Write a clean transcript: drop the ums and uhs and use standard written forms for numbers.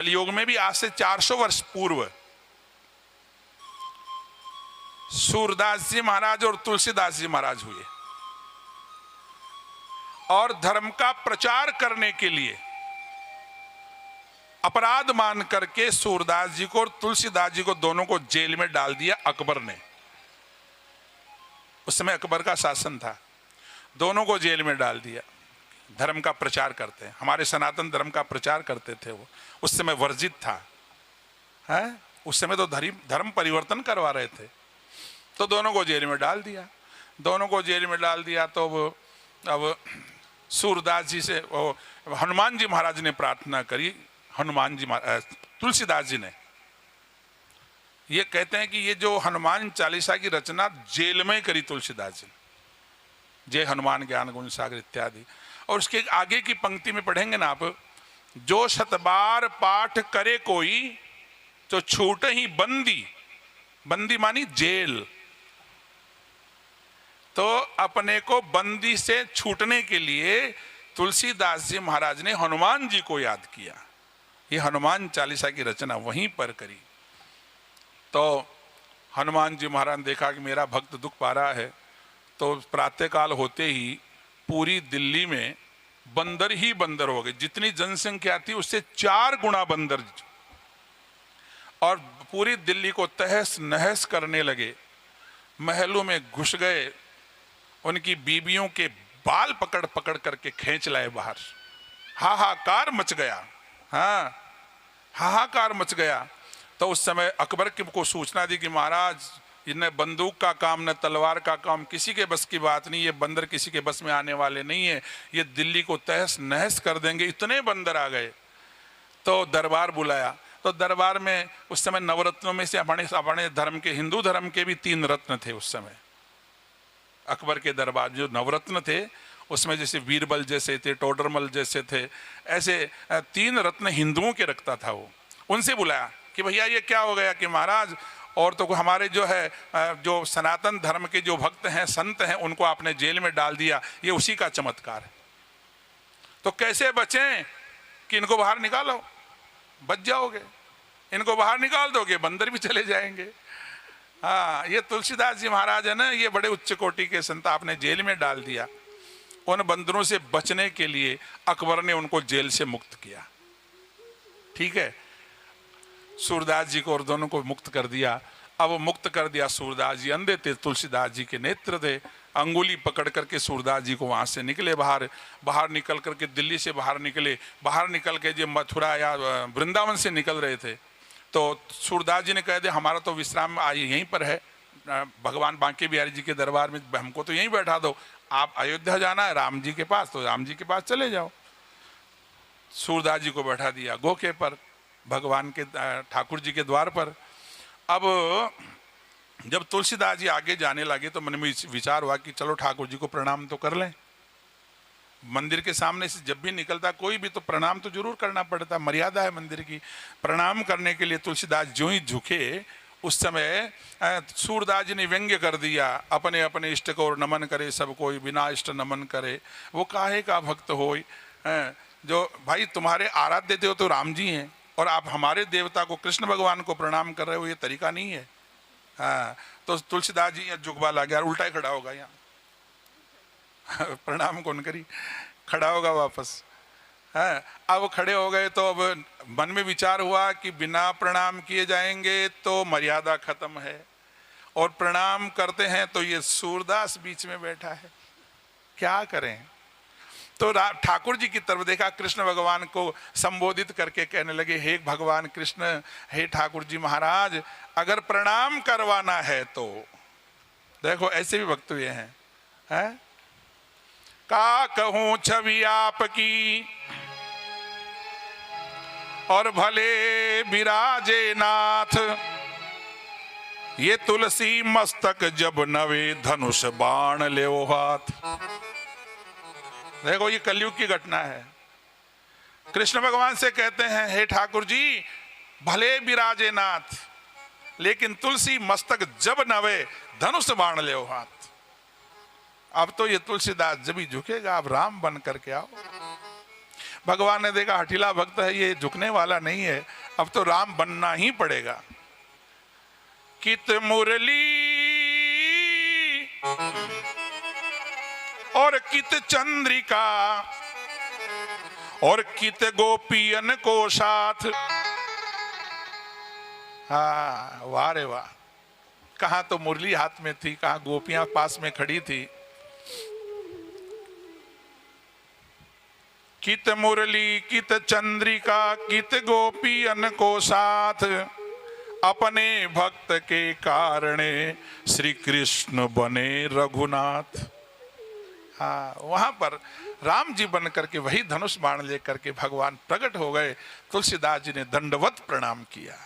कलयुग में भी आज से 400 वर्ष पूर्व सूरदास जी महाराज और तुलसीदास जी महाराज हुए और धर्म का प्रचार करने के लिए अपराध मान करके सूरदास जी को और तुलसीदास जी को दोनों को जेल में डाल दिया अकबर ने। उस समय अकबर का शासन था, दोनों को जेल में डाल दिया। धर्म का प्रचार करते हैं, हमारे सनातन धर्म का प्रचार करते थे वो, उस समय वर्जित था है? उस समय तो धर्म परिवर्तन करवा रहे थे, तो दोनों को जेल में डाल दिया। दोनों को जेल में डाल दिया तो अब सूरदास जी से हनुमान जी महाराज ने प्रार्थना करी। हनुमान जी तुलसीदास जी ने, ये कहते हैं कि ये जो हनुमान चालीसा की रचना जेल में करी तुलसीदास जी, जय हनुमान ज्ञान गुण सागर इत्यादि। और उसके आगे की पंक्ति में पढ़ेंगे ना आप, जो शतबार पाठ करे कोई तो छूट ही बंदी, बंदी मानी जेल। तो अपने को बंदी से छूटने के लिए तुलसीदास जी महाराज ने हनुमान जी को याद किया। ये हनुमान चालीसा की रचना वहीं पर करी। तो हनुमान जी महाराज ने देखा कि मेरा भक्त दुख पा रहा है, तो प्रातःकाल होते ही पूरी दिल्ली में बंदर ही बंदर हो गए। जितनी जनसंख्या थी उससे 4 गुना बंदर, और पूरी दिल्ली को तहस नहस करने लगे। महलों में घुस गए, उनकी बीबियों के बाल पकड़ पकड़ करके खींच लाए बाहर। हाहाकार मच गया, हाँ हाहाकार मच गया। तो उस समय अकबर को सूचना दी कि महाराज इन्हें बंदूक का काम न तलवार का काम, किसी के बस की बात नहीं, ये बंदर किसी के बस में आने वाले नहीं है, ये दिल्ली को तहस नहस कर देंगे। इतने बंदर आ गए। तो दरबार बुलाया। तो दरबार में उस समय नवरत्नों में से अपने धर्म के, हिंदू धर्म के भी 3 रत्न थे उस समय। अकबर के दरबार जो नवरत्न थे उसमें जैसे बीरबल जैसे थे, टोडरमल जैसे थे, ऐसे 3 रत्न हिंदुओं के रखता था वो। उनसे बुलाया कि भैया ये क्या हो गया कि महाराज, और तो हमारे जो है जो सनातन धर्म के जो भक्त हैं, संत हैं, उनको आपने जेल में डाल दिया, ये उसी का चमत्कार है। तो कैसे बचें कि इनको बाहर निकालो, बच जाओगे, इनको बाहर निकाल दोगे बंदर भी चले जाएंगे। हाँ, ये तुलसीदास जी महाराज है ना, ये बड़े उच्च कोटि के संत, आपने जेल में डाल दिया। उन बंदरों से बचने के लिए अकबर ने उनको जेल से मुक्त किया। ठीक है, सूरदास जी को और दोनों को मुक्त कर दिया। अब मुक्त कर दिया, सूरदास जी अंधे थे, तुलसीदास जी के नेत्र थे। अंगुली पकड़ करके सूरदास जी को वहां से निकले बाहर निकल करके दिल्ली से बाहर निकले। बाहर निकल के जो मथुरा या वृंदावन से निकल रहे थे, तो सूरदास जी ने कह दिया हमारा तो विश्राम आज यहीं पर है, भगवान बांके बिहारी जी के दरबार में, हमको तो यहीं बैठा दो। आप अयोध्या जाना है राम जी के पास, तो राम जी के पास चले जाओ। सूरदास जी को बैठा दिया गोखे पर, भगवान के ठाकुर जी के द्वार पर। अब जब तुलसीदास जी आगे जाने लगे तो मन में विचार हुआ कि चलो ठाकुर जी को प्रणाम तो कर लें। मंदिर के सामने से जब भी निकलता कोई भी तो प्रणाम तो जरूर करना पड़ता, मर्यादा है मंदिर की। प्रणाम करने के लिए तुलसीदास जो ही झुके, उस समय सूरदास जी ने व्यंग्य कर दिया, अपने अपने इष्ट को नमन करे सब कोई, बिना इष्ट नमन करे वो काहे का भक्त होय। जो भाई तुम्हारे आराध्य देव तो राम जी हैं, और आप हमारे देवता को कृष्ण भगवान को प्रणाम कर रहे हो, ये तरीका नहीं है। हाँ, तो तुलसीदास जी जुगवा ला गया, उल्टा ही खड़ा होगा यहाँ प्रणाम कौन करी, खड़ा होगा वापस। हाँ, अब खड़े हो गए तो अब मन में विचार हुआ कि बिना प्रणाम किए जाएंगे तो मर्यादा खत्म है, और प्रणाम करते हैं तो ये सूरदास बीच में बैठा है, क्या करें। तो ठाकुर जी की तरफ देखा, कृष्ण भगवान को संबोधित करके कहने लगे, हे भगवान कृष्ण, हे ठाकुर जी महाराज, अगर प्रणाम करवाना है तो देखो ऐसे भी भक्त हुए हैं। का कहूं छवि आपकी और भले विराजे नाथ, ये तुलसी मस्तक जब नवे धनुष बाण ले हाथ। देखो ये कलयुग की घटना है। कृष्ण भगवान से कहते हैं, हे ठाकुर जी भले विराजे नाथ, लेकिन तुलसी मस्तक जब नवे धनुष बाण ले हाथ। अब तो ये तुलसीदास जब ही झुकेगा, आप राम बन करके आओ। भगवान ने देखा हठीला भक्त है, ये झुकने वाला नहीं है, अब तो राम बनना ही पड़ेगा। कित मुरली और कित चंद्रिका और कित गोपियन को साथ। हाँ, वाह रे वाह, कहां तो मुरली हाथ में थी, कहां गोपियां पास में खड़ी थी। कित मुरली कित चंद्रिका कित गोपियन को साथ, अपने भक्त के कारणे श्री कृष्ण बने रघुनाथ। हाँ, वहां पर राम जी बन करके वही धनुष बाण लेकर के भगवान प्रकट हो गए। तुलसीदास जी ने दंडवत प्रणाम किया।